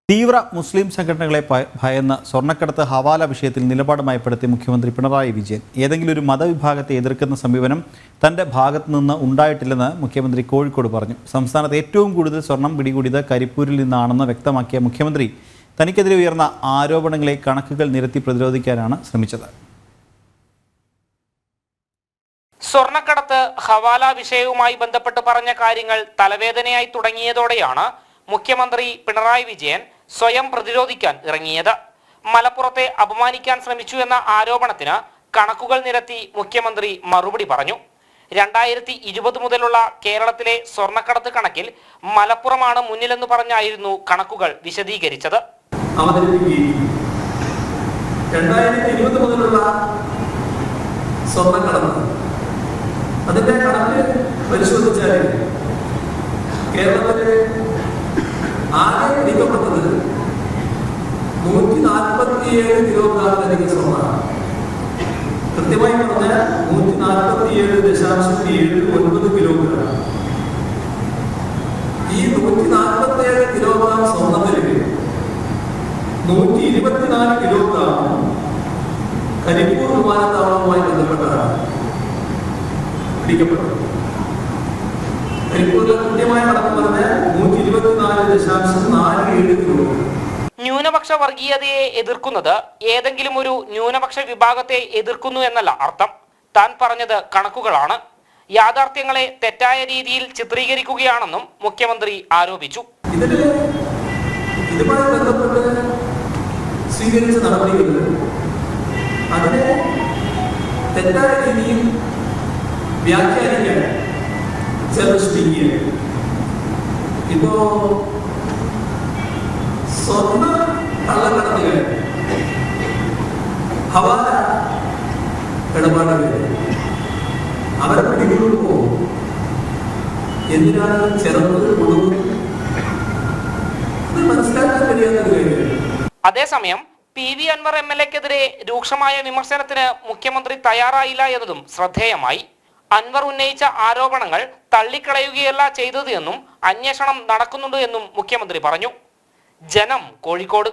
തീവ്ര മുസ്ലിം സംഘടനകളെ ഭയന്ന് സ്വർണ്ണക്കടത്ത് ഹവാല വിഷയത്തിൽ നിലപാടുമയപ്പെടുത്തിയ മുഖ്യമന്ത്രി പിണറായി വിജയൻ ഏതെങ്കിലും ഒരു മതവിഭാഗത്തെ എതിർക്കുന്ന സമീപനം തന്റെ ഭാഗത്തു നിന്ന് ഉണ്ടായിട്ടില്ലെന്ന് മുഖ്യമന്ത്രി കോഴിക്കോട് പറഞ്ഞു. സംസ്ഥാനത്ത് ഏറ്റവും കൂടുതൽ സ്വർണം പിടികൂടിയത് കരിപ്പൂരിൽ നിന്നാണെന്ന് വ്യക്തമാക്കിയ മുഖ്യമന്ത്രി തനിക്കെതിരെ ഉയർന്ന ആരോപണങ്ങളെ കണക്കുകൾ നിരത്തി പ്രതിരോധിക്കാനാണ് ശ്രമിച്ചത്. സ്വർണ്ണക്കടത്ത് ഹവാല വിഷയവുമായി ബന്ധപ്പെട്ട് പറഞ്ഞ കാര്യങ്ങൾ തലവേദനയായി തുടങ്ങിയതോടെയാണ് മുഖ്യമന്ത്രി പിണറായി വിജയൻ സ്വയം പ്രതിരോധിക്കാൻ ഇറങ്ങിയത്. മലപ്പുറത്തെ അപമാനിക്കാൻ ശ്രമിച്ചു എന്ന ആരോപണത്തിന് കണക്കുകൾ നിരത്തി മുഖ്യമന്ത്രി മറുപടി പറഞ്ഞു. 2020 മുതലുള്ള കേരളത്തിലെ സ്വർണ്ണക്കടത്ത് കണക്കിൽ മലപ്പുറമാണ് മുന്നിലെന്ന് പറഞ്ഞായിരുന്നു കണക്കുകൾ വിശദീകരിച്ചത്. 2020 മുതലുള്ള സ്വർണ്ണക്കടത്ത് അതിന്റെ കണക്ക് പരിശോധിച്ചാൽ കേരളത്തിലെ ആകെ പിടിക്കപ്പെട്ടത് 147 കിലോഗ്രാമിലധികം സ്വർണ്ണമാണ്. കൃത്യമായി പറഞ്ഞാൽ 147.79 കിലോഗ്രാം. ഈ 147 കിലോഗ്രാം സ്വർണ്ണത്തിൽ 124 കിലോഗ്രാം കരിപ്പൂർ വിമാനത്താവളവുമായി ബന്ധപ്പെട്ടതാണ് പിടിക്കപ്പെട്ടത്. കരിപ്പൂരിലെ കൃത്യമായ കണക്ക് പറഞ്ഞാൽ 124.47 കിലോഗ്രാം. ന്യൂനപക്ഷ വർഗീയതയെ എതിർക്കുന്നത് ഏതെങ്കിലും ഒരു ന്യൂനപക്ഷ വിഭാഗത്തെ എതിർക്കുന്നു എന്നല്ല അർത്ഥം. താൻ പറഞ്ഞത് കണക്കുകളാണ്. യാഥാർത്ഥ്യങ്ങളെ തെറ്റായ രീതിയിൽ ചിത്രീകരിക്കുകയാണെന്നും മുഖ്യമന്ത്രി ആരോപിച്ചു. ഇതുമായി ബന്ധപ്പെട്ട് സ്വീകരിച്ച നടപടികൾ അതിനെ തെറ്റായ രീതിയിൽ വ്യാഖ്യാനിക്കാൻ ചിലർ ശ്രമിക്കുകയാണ്. ഇപ്പോ സ്വർണ്ണ കള്ളക്കടത്തുകൾ ഹവാല ഇടപാടുകൾ അവരെ പിടികൂടുമ്പോൾ എന്തിനാണ് ചെറുപ്പത്തിൽ കൊണ്ടുപോകുന്നത്? അത് മനസ്സിലാക്കാൻ കഴിയാത്തൊരു കാര്യമാണ്. അതേസമയം PV അൻവർ MLA-ക്കെതിരെ രൂക്ഷമായ വിമർശനത്തിന് മുഖ്യമന്ത്രി തയ്യാറായില്ല എന്നതും ശ്രദ്ധേയമായി. അൻവർ ഉന്നയിച്ച ആരോപണങ്ങൾ തള്ളിക്കളയുകയല്ല ചെയ്തത് എന്നും അന്വേഷണം നടക്കുന്നുണ്ട് എന്നും മുഖ്യമന്ത്രി പറഞ്ഞു. ജനം, കോഴിക്കോട്.